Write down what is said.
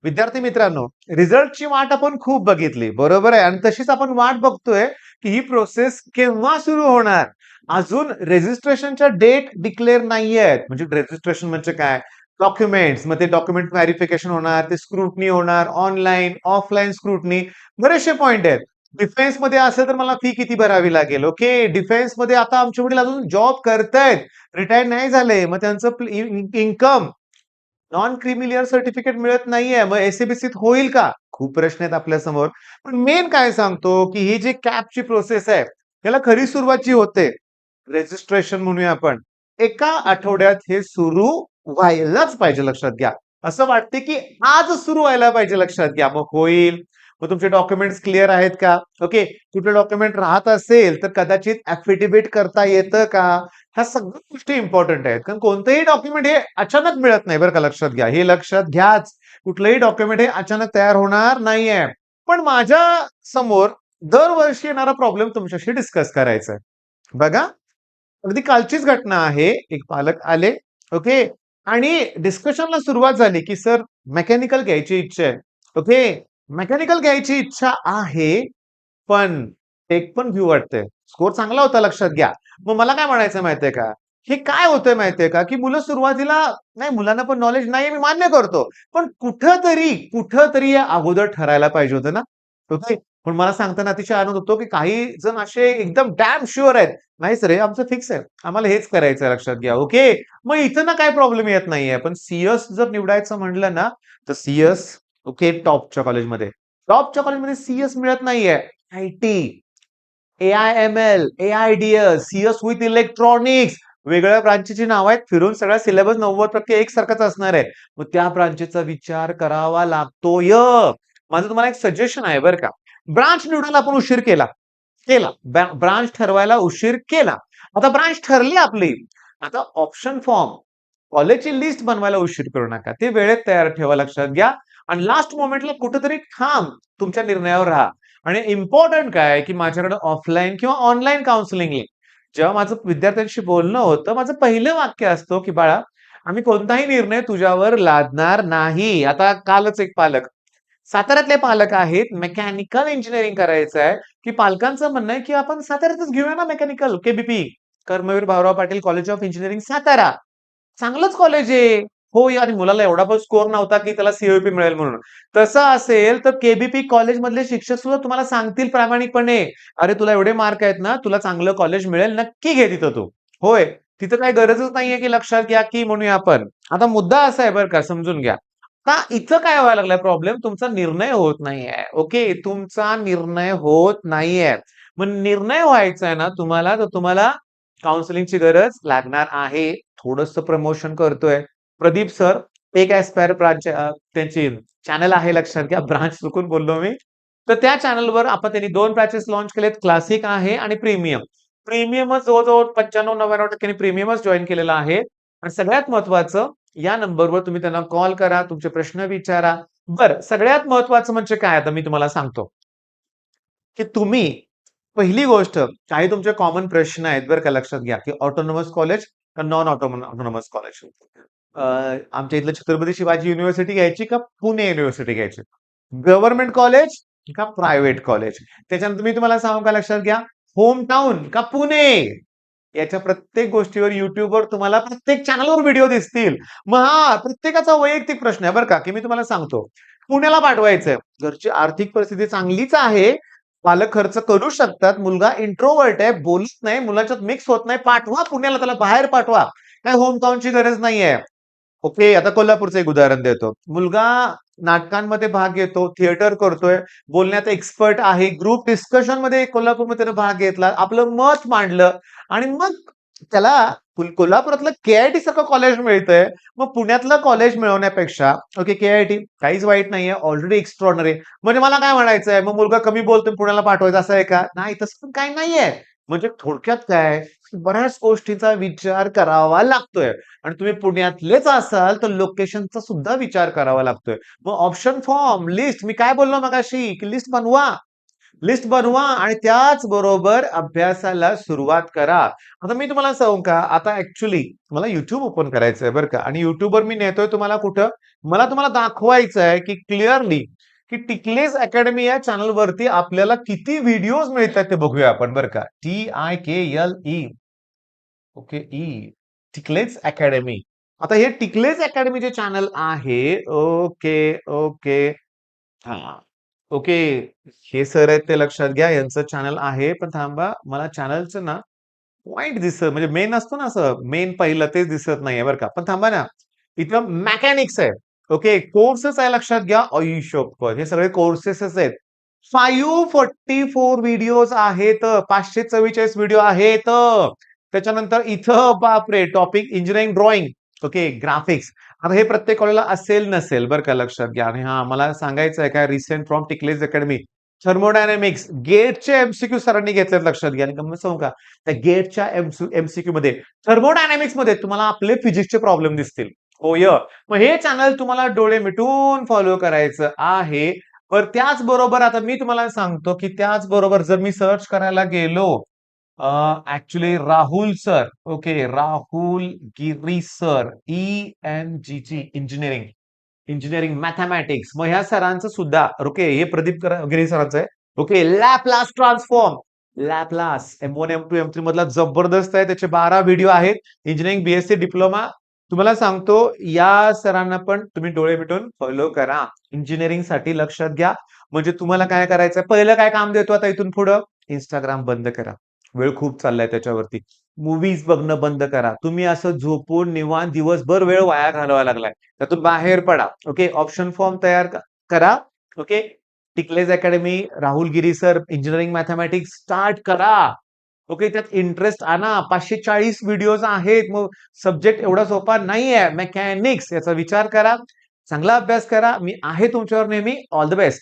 विद्यार्थी मित्रांनो, रिझल्टची वाट आपण खूप बघितली, बरोबर आहे. आणि तशीच आपण वाट बघतोय की ही प्रोसेस केव्हा सुरू होणार. अजून रेजिस्ट्रेशनच्या डेट डिक्लेअर नाहीयेत. म्हणजे रेजिस्ट्रेशन म्हणजे काय? डॉक्युमेंट्स, मग ते डॉक्युमेंट व्हेरिफिकेशन होणार, ते स्क्रुटनी होणार, ऑनलाईन ऑफलाईन स्क्रुटनी, बरेचसे पॉइंट आहेत. डिफेन्स मध्ये असेल तर मला फी किती भरावी लागेल? ओके, डिफेन्स मध्ये आता आमचे वडील अजून जॉब करतायत, रिटायर नाही झाले, मग त्यांचं इन्कम नॉन क्रिमिलियर सर्टिफिकेट मिळत नाहीये, मग एसएबीसीत होईल का? खूप प्रश्न आहेत आपल्या समोर. पण मेन काय सांगतो की ही जी कॅपची प्रोसेस आहे, त्याला खरी सुरुवात जी होते, रजिस्ट्रेशन म्हणूया आपण, एका आठवड्यात हे सुरू व्हायलाच पाहिजे. लक्षात घ्या. असं वाटते की आज सुरू व्हायला पाहिजे. लक्षात घ्या. मग होईल. मग तुमचे डॉक्युमेंट्स क्लिअर आहेत का? ओके. कुठले डॉक्युमेंट राहत असेल तर कदाचित ऍफिडेव्हिट करता येतं का? ह्या सगळ्या गोष्टी इम्पॉर्टंट आहेत. कारण कोणतंही डॉक्युमेंट हे अचानक मिळत नाही बरं का. लक्षात घ्या. हे लक्षात घ्याच. कुठलंही डॉक्युमेंट हे अचानक तयार होणार नाहीये. पण माझ्या समोर दरवर्षी येणारा प्रॉब्लेम तुमच्याशी डिस्कस करायचा आहे. बघा, अगदी कालचीच घटना आहे. एक पालक आले, ओके, आणि डिस्कशनला सुरुवात झाली, की सर मेकॅनिकल घ्यायची इच्छा आहे. ओके, मेकॅनिकल घ्यायची इच्छा आहे, पण टेक पण घेऊ वाटतंय. स्कोर चांगला होता. लक्षात घ्या. मग मला काय म्हणायचं माहितीये का? हे काय होतंय माहितीये का? की मुलं सुरुवातीला, नाही मुलांना पण नॉलेज नाहीये, मी मान्य करतो. पण कुठंतरी या अगोदर ठरायला पाहिजे होतं ना. ओके. पण मला सांगताना अतिशय आनंद होतो, की काही जण असे एकदम डॅम शुअर आहेत. नाही सर, हे आमचं फिक्स आहे. आम्हाला हेच करायचं आहे. लक्षात घ्या. ओके. मग इथं ना काही प्रॉब्लेम येत नाहीये. पण सीएस जर निवडायचं म्हणलं ना, तर सीएस, ओके, टॉपच्या कॉलेजमध्ये. टॉपच्या कॉलेजमध्ये सीएस मिळत नाहीये. IT, AIML, AIDS, CS with electronics, वेगळ्या ब्रांचची नाव आहेत. फिरून सगळा सिलेबस 90% एकसारखाच असणार आहे. मग त्या ब्रांचचा विचार करावा लागतोय. माझं तुम्हाला एक सजेशन आहे बरं का. ब्रांच निवडायला आपण उशीर केला. केला. ब्रांच ठरवायला उशीर केला. आता ब्रांच ठरली आपली. आता ऑप्शन फॉर्म, कॉलेजची लिस्ट बनवायला उशीर करू नका. ते वेळेत तयार ठेवा. लक्षात घ्या. आणि लास्ट मोमेंटला कुठेतरी ठाम तुमच्या निर्णयावर राहा. आणि इम्पॉर्टंट काय, की माझ्याकडे ऑफलाईन किंवा ऑनलाईन काउन्सिलिंग आहे. जेव्हा माझं विद्यार्थ्यांशी बोलणं होतं, माझं पहिलं वाक्य असतं, की "बाळा, आम्ही कोणताही निर्णय तुझ्यावर लादणार नाही." आता कालच एक पालक, साताऱ्यातले पालक आहेत, मेकॅनिकल इंजिनिअरिंग करायचं आहे, की पालकांचं म्हणणं आहे, की आपण साताऱ्यातच घेऊया ना mechanical, KBP, Karmaveer Bhaurao Patil college of engineering Satara. चांगलंच कॉलेज आहे. हो, आणि मुलाला एवढा पण स्कोर नव्हता, की त्याला सीओपी मिळेल म्हणून. तसं असेल तर केबीपी कॉलेजमधले शिक्षक सुद्धा तुम्हाला सांगतील प्रामाणिकपणे, "अरे, तुला एवढे मार्क आहेत ना, तुला चांगलं कॉलेज मिळेल. नक्की घे तिथं तू." होय, तिथं काही गरजच नाहीये, की लक्षात घ्या, की म्हणूया आपण. आता मुद्दा असा आहे बरं का, समजून घ्या. आता इथं काय व्हायला लागलाय प्रॉब्लेम, तुमचा निर्णय होत नाहीये. ओके, तुमचा निर्णय होत नाहीये. मग निर्णय व्हायचा आहे ना तुम्हाला, तर तुम्हाला काउन्सिलिंगची गरज लागणार आहे. थोडंसं प्रमोशन करतोय. प्रदीप सर, एक एस्पायर ब्रांच, त्यांची चॅनल आहे. लक्षात घ्या. ब्रांच चुकून बोललो मी. तर त्या चॅनलवर आपण त्यांनी 2 बॅचेस लॉन्च केलेत. क्लासिक आहे आणि प्रीमियम. प्रीमियमच जवळ-जवळ 95-99% प्रीमियमच जॉइन केलेला आहे. आणि सगळ्यात महत्त्वाचं, या नंबरवर तुम्ही त्यांना कॉल करा, तुमचे प्रश्न विचारा. बरं, सगळ्यात महत्त्वाचं म्हणजे काय आता मी तुम्हाला सांगतो, की तुम्ही पहिली गोष्ट, काही तुमचे कॉमन प्रश्न आहेत बरं का. लक्षात घ्या, की ऑटोनॉमस कॉलेज का नॉन ऑटोनॉमस कॉलेज. आमच्या इथलं छत्रपती शिवाजी युनिव्हर्सिटी घ्यायची का पुणे युनिव्हर्सिटी घ्यायची? गव्हर्नमेंट कॉलेज का प्रायव्हेट कॉलेज? त्याच्यानंतर मी तुम्हाला सांगू का, लक्षात घ्या, होम टाउन का पुणे? याच्या प्रत्येक गोष्टीवर YouTubeवर तुम्हाला प्रत्येक चॅनलवर व्हिडिओ दिसतील. मग प्रत्येकाचा वैयक्तिक प्रश्न आहे बरं का, की मी तुम्हाला सांगतो. पुण्याला पाठवायचंय. घरची आर्थिक परिस्थिती चांगलीच आहे. पालक खर्च करू शकतात. मुलगा इंट्रोव्हर्ट आहे, बोलत नाही, मुलांच्यात मिक्स होत नाही. पाठवा पुण्याला, त्याला बाहेर पाठवा. काय होम टाउनची गरज नाहीये. ओके, आता कोल्हापूरचं एक उदाहरण देतो. मुलगा नाटकांमध्ये भाग घेतो, थिएटर करतोय, बोलण्यात एक्सपर्ट आहे. ग्रुप डिस्कशनमध्ये कोल्हापूरमध्ये त्यानं भाग घेतला, आपलं मत मांडलं आणि मग त्याला कोल्हापुरातलं के-आय-टी सारखं कॉलेज मिळतंय. मग पुण्यातलं कॉलेज मिळवण्यापेक्षा, ओके, के-आय-टी काहीच वाईट नाहीये, ऑलरेडी एक्स्ट्रॉर्डिनरी. म्हणजे मला काय म्हणायचंय, मग मुलगा कमी बोलतोय पुण्याला पाठवायचं असं आहे का? नाही, तसं पण काही नाहीये. म्हणजे थोडक्यात काय, बऱ्याच गोष्टींचा विचार करावा लागतोय. आणि तुम्ही पुण्यातलेच असाल तर लोकेशनचा सुद्धा विचार करावा लागतोय. मग ऑप्शन फॉर्म, लिस्ट, मी काय बोललो मगाशी, की लिस्ट बनवा. लिस्ट बनवा आणि त्याच बरोबर अभ्यासाला सुरुवात करा. आता मी तुम्हाला सांगू का, आता ऍक्च्युली मला YouTube ओपन करायचंय बरं का, आणि YouTubeवर मी नेतोय तुम्हाला कुठं? मला तुम्हाला दाखवायचं आहे की क्लिअरली की टिकलेज अकॅडमी या चॅनलवरती आपल्याला किती व्हिडिओज मिळतात ते बघूया आपण बरं का. TIKLE, okay, Tikle's Academy. आता हे टिकलेज अकॅडमी जे चॅनल आहे, ओके, ओके, हा, ओके, हे सर आहेत ते लक्षात घ्या, यांचं चॅनल आहे. पण थांबा, मला चॅनलचं ना पॉइंट दिसत, म्हणजे मेन असतो ना, असं मेन पहिलं तेच दिसत नाहीये बरं का. पण थांबा ना, इथं मेकॅनिक्स आहे. ओके, कोर्सेस आहे, लक्षात घ्या. आई शपथ, हे सगळे कोर्सेसच आहेत. 544 व्हिडिओज आहेत, 544 व्हिडिओ आहेत. त्याच्यानंतर इथं बापरे, topic engineering drawing, okay, graphics. आता हे प्रत्येक कॉलेजला असेल नसेल बरं का, लक्षात घ्या. आणि हा, मला सांगायचं आहे काय, रिसेंट फ्रॉम टिकलेज अकॅडमी, थर्मोडायनामिक्स गेटचे एमसीक्यू सरांनी घेतलेत, लक्षात घ्या. आणि गंमत सांगू का, त्या गेटच्या एमसीक्यू मध्ये, थर्मोडायनामिक्स मध्ये तुम्हाला आपले फिजिक्सचे प्रॉब्लेम दिसतील. होय. मग हे चॅनल तुम्हाला डोळे मिटून फॉलो करायचं आहे. तर त्याचबरोबर आता मी तुम्हाला सांगतो की त्याचबरोबर जर मी सर्च करायला गेलो, actually Rahul sir, okay, Rahul Giri sir, ENGG, engineering, engineering mathematics. मग ह्या सरांचं सुद्धा, ओके, हे प्रदीप गिरी सरांचं आहे. Okay, Laplace transform, Laplace M1 M2 M3 मधला जबरदस्त आहे. त्याचे 12 व्हिडिओ आहेत. Engineering BSc diploma. तुम्हाला सांगतो, या सरांना पण तुम्ही डोळे मिटून फॉलो करा. इंजिनिअरिंग साठी लक्षात घ्या. म्हणजे तुम्हाला काय करायचंय, पहिलं काय काम देतो आता इथून पुढं, इंस्टाग्राम बंद करा. वेळ खूप चाललाय त्याच्यावरती. मूव्हीज बघणं बंद करा. तुम्ही असं झोपून निवांत दिवसभर वेळ वाया घालवायला लागलाय. त्यातून बाहेर पडा. ओके, ऑप्शन फॉर्म तयार करा. Okay, Tikle's academy, Rahul Giri sir, engineering mathematics start करा. ओके, त्यात इंटरेस्ट आणा. 540 व्हिडिओज आहेत. मग सब्जेक्ट एवढा सोपा नाहीये. मेकॅनिक्स, याचा विचार करा. चांगला अभ्यास करा. मी आहे तुमच्यावर नेहमी. All the best.